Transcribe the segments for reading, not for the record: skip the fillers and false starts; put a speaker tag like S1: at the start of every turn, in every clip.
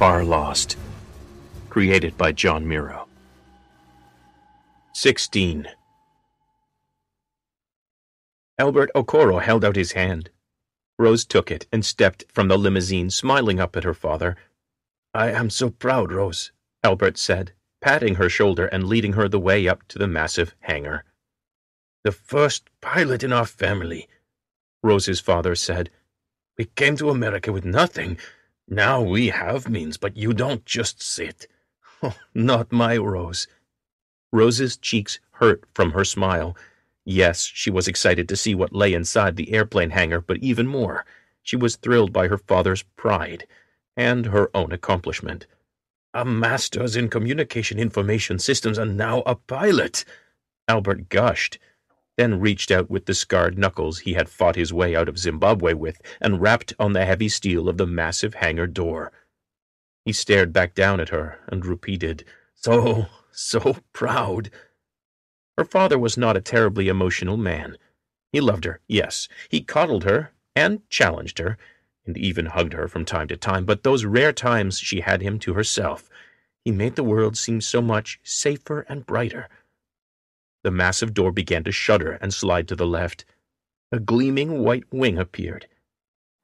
S1: Farlost, created by John Miro. 16. Albert Okoro held out his hand. Rose took it and stepped from the limousine, smiling up at her father. "I am so proud, Rose," Albert said, patting her shoulder and leading her the way up to the massive hangar. "The first pilot in our family," Rose's father said. "We came to America with nothing. Now we have means, but you don't just sit. Oh, not my Rose." Rose's cheeks hurt from her smile. Yes, she was excited to see what lay inside the airplane hangar, but even more, she was thrilled by her father's pride and her own accomplishment. "A master's in communication information systems and now a pilot," Albert gushed, then reached out with the scarred knuckles he had fought his way out of Zimbabwe with and rapped on the heavy steel of the massive hangar door. He stared back down at her and repeated, so proud." Her father was not a terribly emotional man. He loved her, yes. He coddled her and challenged her, and even hugged her from time to time, but those rare times she had him to herself, he made the world seem so much safer and brighter. The massive door began to shudder and slide to the left. A gleaming white wing appeared.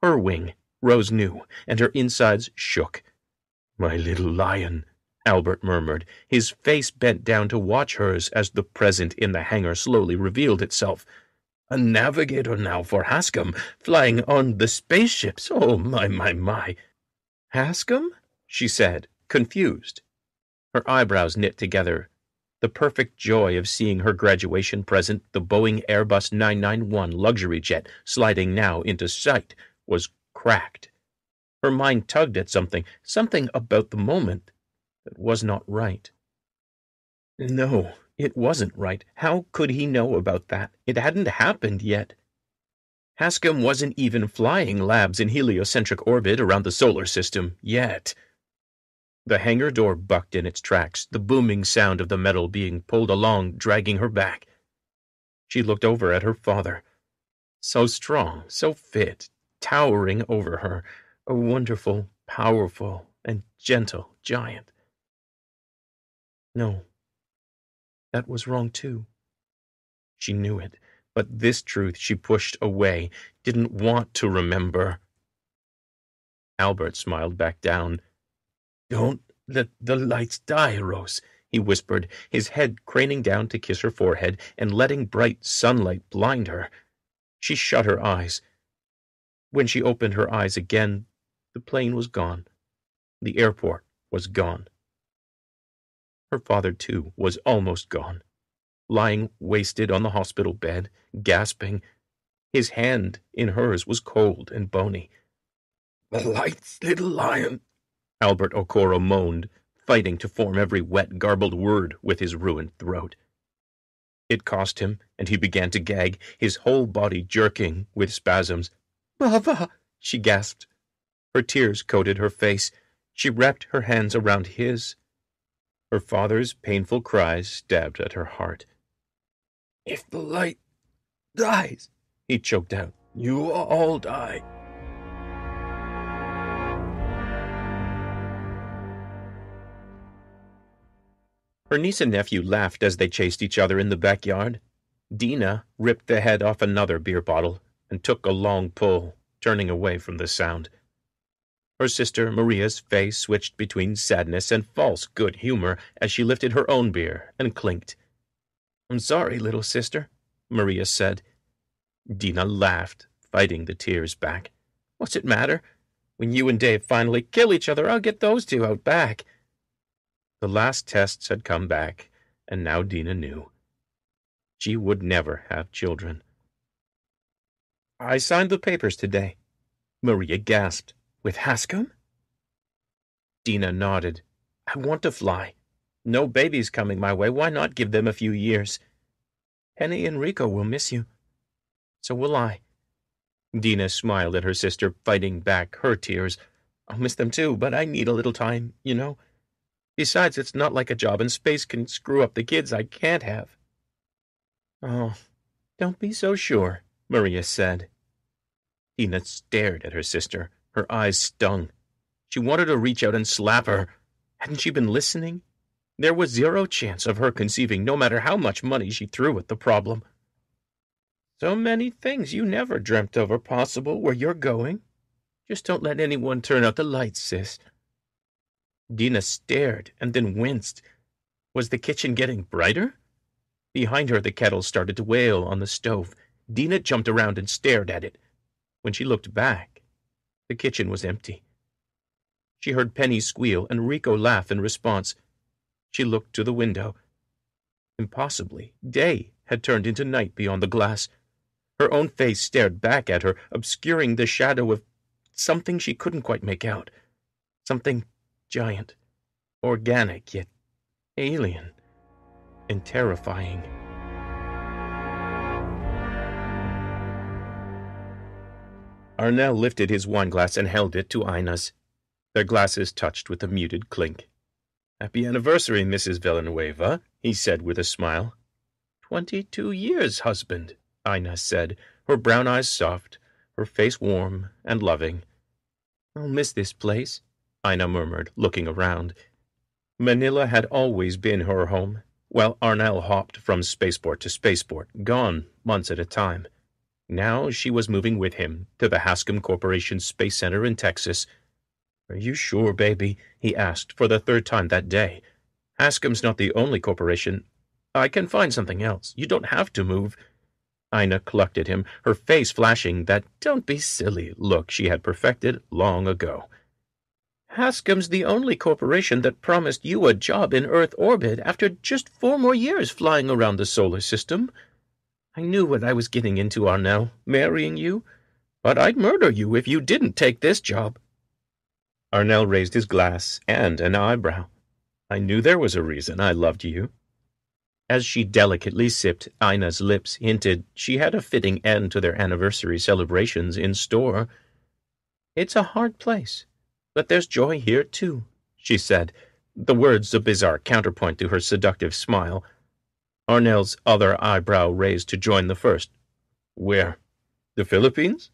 S1: Her wing, Rose knew, and her insides shook. "My little lion," Albert murmured, his face bent down to watch hers as the present in the hangar slowly revealed itself. "A navigator now for Hascom, flying on the spaceships. Oh, my. "Hascom?" she said, confused. Her eyebrows knit together. The perfect joy of seeing her graduation present, the Boeing Airbus 991 luxury jet sliding now into sight, was cracked. Her mind tugged at something about the moment that was not right. No, it wasn't right. How could he know about that? It hadn't happened yet. Hascom wasn't even flying labs in heliocentric orbit around the solar system yet. The hangar door bucked in its tracks, the booming sound of the metal being pulled along, dragging her back. She looked over at her father. So strong, so fit, towering over her, a wonderful, powerful, and gentle giant. No, that was wrong too. She knew it, but this truth she pushed away, didn't want to remember. Albert smiled back down. "Don't let the lights die, Rose," he whispered, his head craning down to kiss her forehead and letting bright sunlight blind her. She shut her eyes. When she opened her eyes again, the plane was gone. The airport was gone. Her father, too, was almost gone, lying wasted on the hospital bed, gasping. His hand in hers was cold and bony. "The lights, little lion," Albert Okoro moaned, fighting to form every wet, garbled word with his ruined throat. It cost him, and he began to gag, his whole body jerking with spasms. "Baba!" she gasped. Her tears coated her face. She wrapped her hands around his. Her father's painful cries stabbed at her heart. "If the light dies," he choked out, "you all die." Her niece and nephew laughed as they chased each other in the backyard. Dina ripped the head off another beer bottle and took a long pull, turning away from the sound. Her sister Maria's face switched between sadness and false good humor as she lifted her own beer and clinked. "I'm sorry, little sister," Maria said. Dina laughed, fighting the tears back. "What's it matter? When you and Dave finally kill each other, I'll get those two out back." The last tests had come back, and now Dina knew. She would never have children. "I signed the papers today," Maria gasped. "With Hascom?" Dina nodded. "I want to fly. No babies coming my way. Why not give them a few years? Penny and Rico will miss you. So will I." Dina smiled at her sister, fighting back her tears. "I'll miss them too, but I need a little time, you know. Besides, it's not like a job in space can screw up the kids I can't have." "Oh, don't be so sure," Maria said. Dina stared at her sister. Her eyes stung. She wanted to reach out and slap her. Hadn't she been listening? There was zero chance of her conceiving, no matter how much money she threw at the problem. So many things you never dreamt of are possible where you're going. Just don't let anyone turn out the lights, sis. Dina stared and then winced. Was the kitchen getting brighter? Behind her, the kettle started to wail on the stove. Dina jumped around and stared at it. When she looked back, the kitchen was empty. She heard Penny squeal and Rico laugh in response. She looked to the window. Impossibly, day had turned into night beyond the glass. Her own face stared back at her, obscuring the shadow of something she couldn't quite make out. Something giant, organic, yet alien and terrifying. Arnell lifted his wineglass and held it to Ina's. Their glasses touched with a muted clink. "Happy anniversary, Mrs. Villanueva," he said with a smile. 22 years, husband," Ina said, her brown eyes soft, her face warm and loving. "I'll miss this place," Ina murmured, looking around. Manila had always been her home, while Arnell hopped from spaceport to spaceport, gone months at a time. Now she was moving with him to the Hascom Corporation Space Center in Texas. "Are you sure, baby?" he asked for the third time that day. "Hascom's not the only corporation. I can find something else. You don't have to move." Ina clucked at him, her face flashing that "don't be silly" look she had perfected long ago. "Hascom's the only corporation that promised you a job in Earth orbit after just 4 more years flying around the solar system. I knew what I was getting into, Arnell, marrying you, but I'd murder you if you didn't take this job." Arnell raised his glass and an eyebrow. "I knew there was a reason I loved you." As she delicately sipped, Ina's lips hinted she had a fitting end to their anniversary celebrations in store. "It's a hard place, but there's joy here, too," she said, the words a bizarre counterpoint to her seductive smile. Arnell's other eyebrow raised to join the first. "Where? The Philippines?"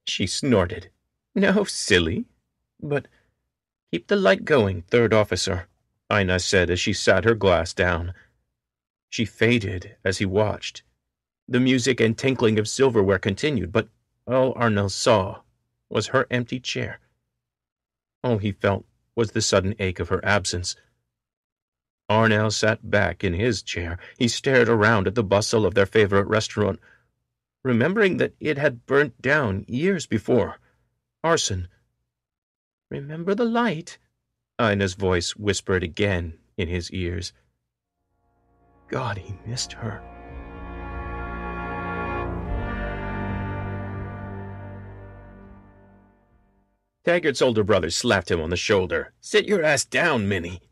S1: She snorted. "No, silly. But keep the light going, third officer," Ina said as she sat her glass down. She faded as he watched. The music and tinkling of silverware continued, but all Arnell saw was her empty chair. All he felt was the sudden ache of her absence. Arnell sat back in his chair. He stared around at the bustle of their favorite restaurant, remembering that it had burnt down years before. Arson. "Remember the light?" Ina's voice whispered again in his ears. God, he missed her. Taggart's older brother slapped him on the shoulder. "Sit your ass down, Minnie."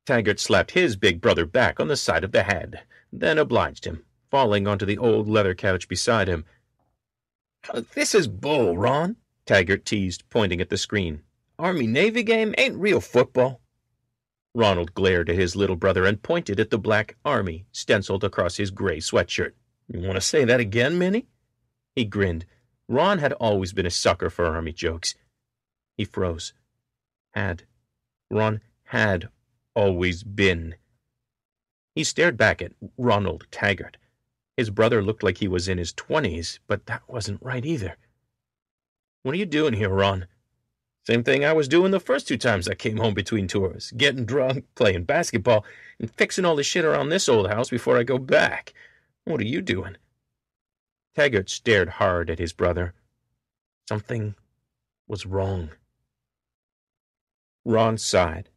S1: Taggart slapped his big brother back on the side of the head, then obliged him, falling onto the old leather couch beside him. "This is bull, Ron," Taggart teased, pointing at the screen. "Army-Navy game ain't real football." Ronald glared at his little brother and pointed at the black Army stenciled across his gray sweatshirt. "You want to say that again, Minnie?" He grinned. Ron had always been a sucker for Army jokes. He froze. Ron had always been. He stared back at Ronald Taggart. His brother looked like he was in his 20s, but that wasn't right either. "What are you doing here, Ron?" "Same thing I was doing the first 2 times I came home between tours. Getting drunk, playing basketball, and fixing all the shit around this old house before I go back. What are you doing?" Taggart stared hard at his brother. Something was wrong. Ron sighed.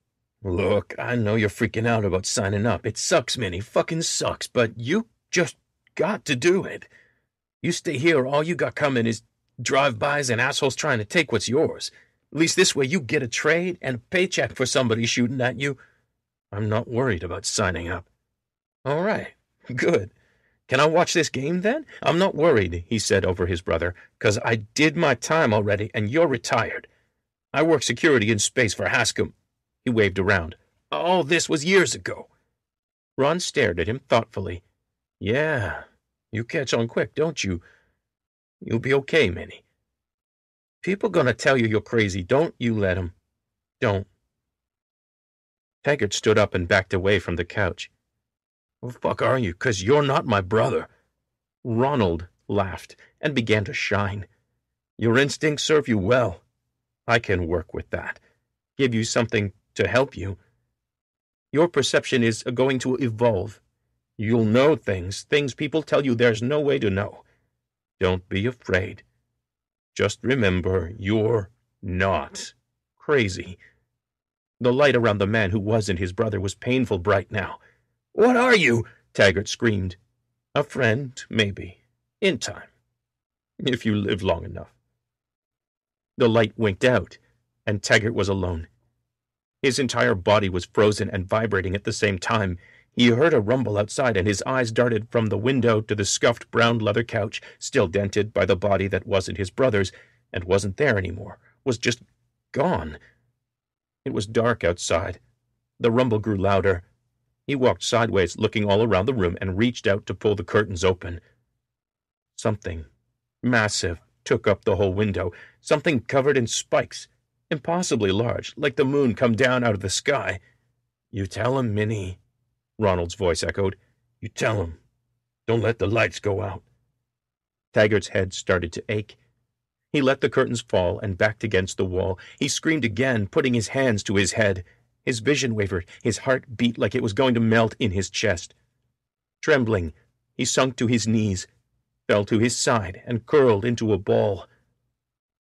S1: "Look, I know you're freaking out about signing up. It sucks, Minnie, fucking sucks, but you just got to do it. You stay here, all you got coming is drive-bys and assholes trying to take what's yours. At least this way you get a trade and a paycheck for somebody shooting at you. I'm not worried about signing up." "All right, good. Can I watch this game then?" "I'm not worried," he said over his brother, "'cause I did my time already and you're retired. I work security in space for Hascom." He waved around. "All this was years ago." Ron stared at him thoughtfully. "Yeah, you catch on quick, don't you? You'll be okay, Minnie. People gonna tell you you're crazy. Don't you let 'em." Don't. Taggart stood up and backed away from the couch. Who the fuck are you? 'Cause you're not my brother. Ronald laughed and began to shine. Your instincts serve you well. I can work with that. Give you something to help you. Your perception is going to evolve. You'll know things people tell you there's no way to know. Don't be afraid. Just remember, you're not crazy. The light around the man who wasn't his brother was painful bright now. What are you? Taggart screamed. A friend, maybe. In time. If you live long enough. The light winked out, and Taggart was alone. His entire body was frozen and vibrating at the same time. He heard a rumble outside, and his eyes darted from the window to the scuffed brown leather couch, still dented by the body that wasn't his brother's, and wasn't there anymore, was just gone. It was dark outside. The rumble grew louder. He walked sideways, looking all around the room, and reached out to pull the curtains open. Something massive took up the whole window, something covered in spikes, impossibly large, like the moon come down out of the sky. You tell him, Minnie, Ronald's voice echoed. You tell him. Don't let the lights go out. Taggart's head started to ache. He let the curtains fall and backed against the wall. He screamed again, putting his hands to his head. His vision wavered. His heart beat like it was going to melt in his chest. Trembling, he sunk to his knees, fell to his side, and curled into a ball.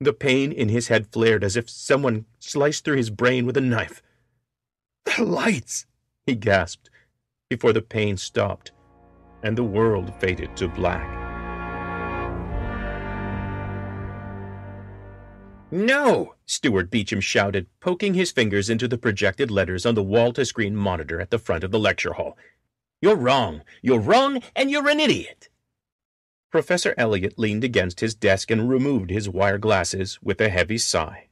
S1: The pain in his head flared as if someone sliced through his brain with a knife. The lights, he gasped, before the pain stopped, and the world faded to black. No! Stuart Beecham shouted, poking his fingers into the projected letters on the wall-to-screen monitor at the front of the lecture hall. You're wrong, and you're an idiot! Professor Elliot leaned against his desk and removed his wire glasses with a heavy sigh.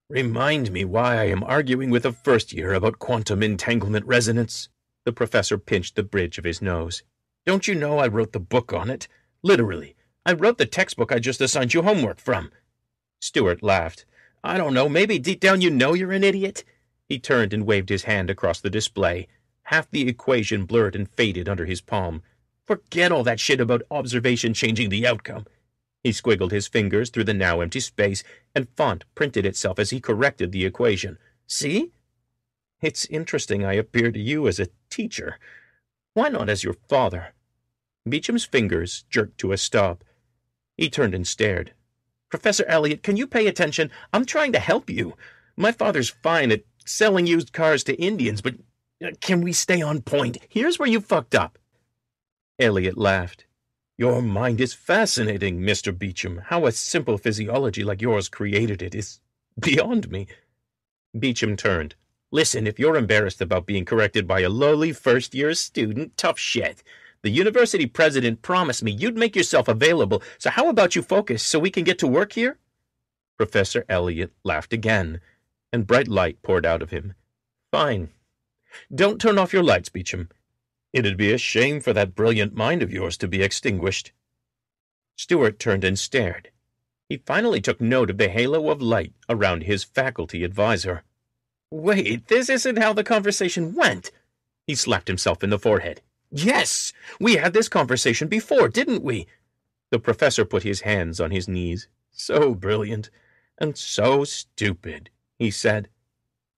S1: Remind me why I am arguing with a first year about quantum entanglement resonance. The professor pinched the bridge of his nose. Don't you know I wrote the book on it? Literally. I wrote the textbook I just assigned you homework from. Stuart laughed. I don't know, maybe deep down you know you're an idiot. He turned and waved his hand across the display. Half the equation blurred and faded under his palm. Forget all that shit about observation changing the outcome. He squiggled his fingers through the now empty space, and font printed itself as he corrected the equation. See? It's interesting I appear to you as a teacher. Why not as your father? Beecham's fingers jerked to a stop. He turned and stared. Professor Elliot, can you pay attention? I'm trying to help you. My father's fine at selling used cars to Indians, but can we stay on point? Here's where you fucked up. Elliot laughed. Your mind is fascinating, Mr. Beecham. How a simple physiology like yours created it is beyond me. Beecham turned. Listen, if you're embarrassed about being corrected by a lowly first-year student, tough shit. The university president promised me you'd make yourself available, so how about you focus so we can get to work here? Professor Elliot laughed again, and bright light poured out of him. Fine. Don't turn off your lights, Beecham. It'd be a shame for that brilliant mind of yours to be extinguished. Stuart turned and stared. He finally took note of the halo of light around his faculty advisor. Wait, this isn't how the conversation went. He slapped himself in the forehead. Yes, we had this conversation before, didn't we? The professor put his hands on his knees. So brilliant, and so stupid, he said.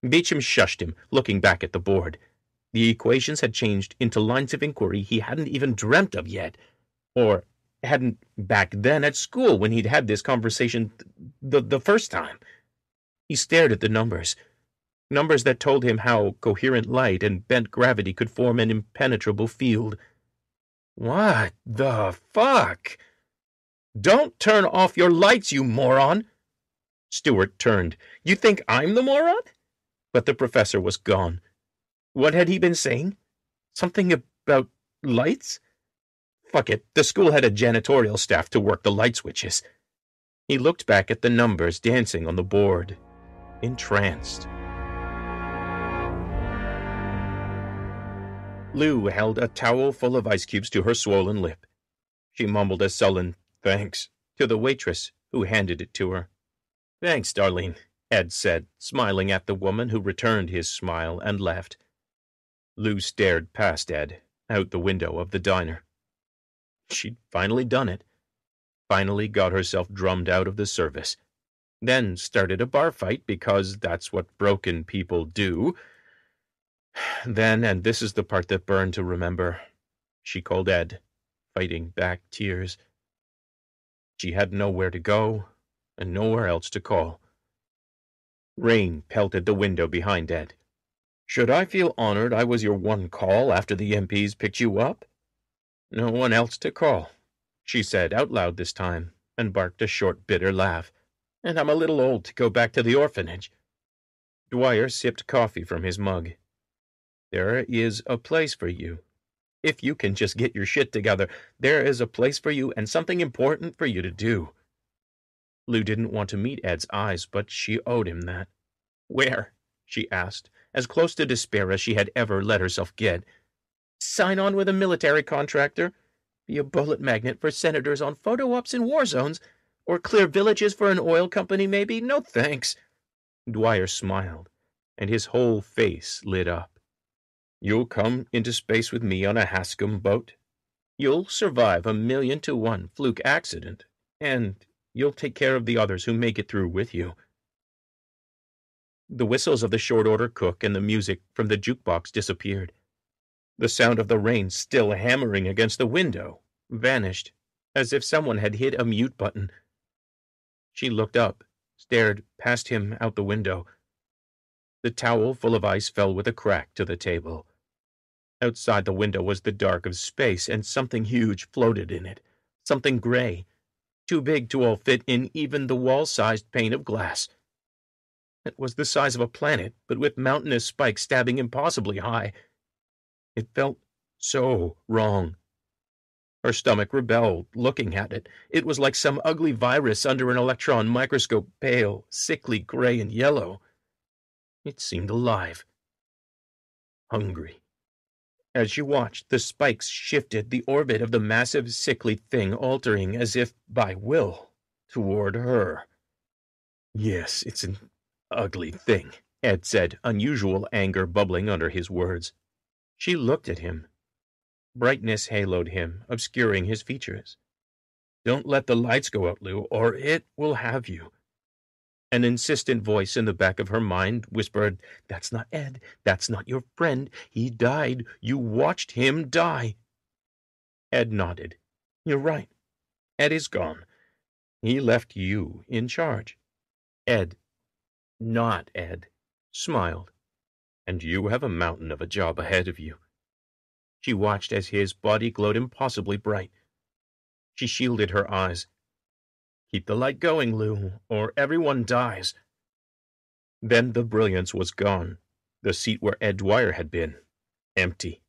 S1: Beecham shushed him, looking back at the board. The equations had changed into lines of inquiry he hadn't even dreamt of yet, or hadn't back then at school when he'd had this conversation the first time. He stared at the numbers that told him how coherent light and bent gravity could form an impenetrable field. What the fuck? Don't turn off your lights, you moron! Stuart turned. You think I'm the moron? But the professor was gone. What had he been saying? Something about lights? Fuck it, the school had a janitorial staff to work the light switches. He looked back at the numbers dancing on the board, entranced. Lou held a towel full of ice cubes to her swollen lip. She mumbled a sullen thanks to the waitress, who handed it to her. Thanks, Darlene. Ed said, smiling at the woman who returned his smile and left. Lou stared past Ed, out the window of the diner. She'd finally done it. Finally got herself drummed out of the service. Then started a bar fight because that's what broken people do. Then, and this is the part that burned to remember, she called Ed, fighting back tears. She had nowhere to go and nowhere else to call. Rain pelted the window behind Ed. Should I feel honored I was your one call after the MPs picked you up? No one else to call, she said out loud this time, and barked a short, bitter laugh. And I'm a little old to go back to the orphanage. Dwyer sipped coffee from his mug. There is a place for you. If you can just get your shit together, there is a place for you and something important for you to do. Lou didn't want to meet Ed's eyes, but she owed him that. Where? She asked, as close to despair as she had ever let herself get. Sign on with a military contractor? Be a bullet magnet for senators on photo ops in war zones? Or clear villages for an oil company, maybe? No thanks. Dwyer smiled, and his whole face lit up. You'll come into space with me on a Hascom boat. You'll survive a 1,000,000-to-1 fluke accident, and you'll take care of the others who make it through with you. The whistles of the short-order cook and the music from the jukebox disappeared. The sound of the rain still hammering against the window vanished, as if someone had hit a mute button. She looked up, stared past him out the window. The towel full of ice fell with a crack to the table. Outside the window was the dark of space, and something huge floated in it, something gray, too big to all fit in even the wall-sized pane of glass. It was the size of a planet, but with mountainous spikes stabbing impossibly high. It felt so wrong. Her stomach rebelled, looking at it. It was like some ugly virus under an electron microscope, pale, sickly gray and yellow. It seemed alive. Hungry. As she watched, the spikes shifted the orbit of the massive, sickly thing, altering as if by will toward her. Yes, it's an ugly thing, Ed said, unusual anger bubbling under his words. She looked at him. Brightness haloed him, obscuring his features. Don't let the lights go out, Lou, or it will have you. An insistent voice in the back of her mind whispered, That's not Ed. That's not your friend. He died. You watched him die. Ed nodded. You're right. Ed is gone. He left you in charge. Ed, not Ed, smiled. And you have a mountain of a job ahead of you. She watched as his body glowed impossibly bright. She shielded her eyes. Keep the light going, Lou, or everyone dies. Then the brilliance was gone. The seat where Ed Dwyer had been, empty.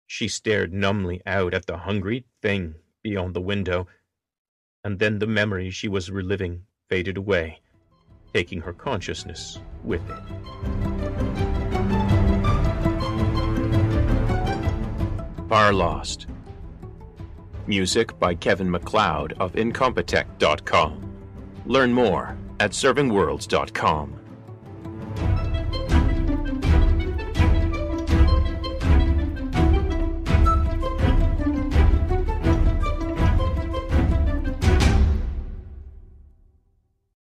S1: She stared numbly out at the hungry thing beyond the window, and then the memory she was reliving faded away, taking her consciousness with it. Farlost. Music by Kevin MacLeod of Incompetech.com. Learn more at servingworlds.com.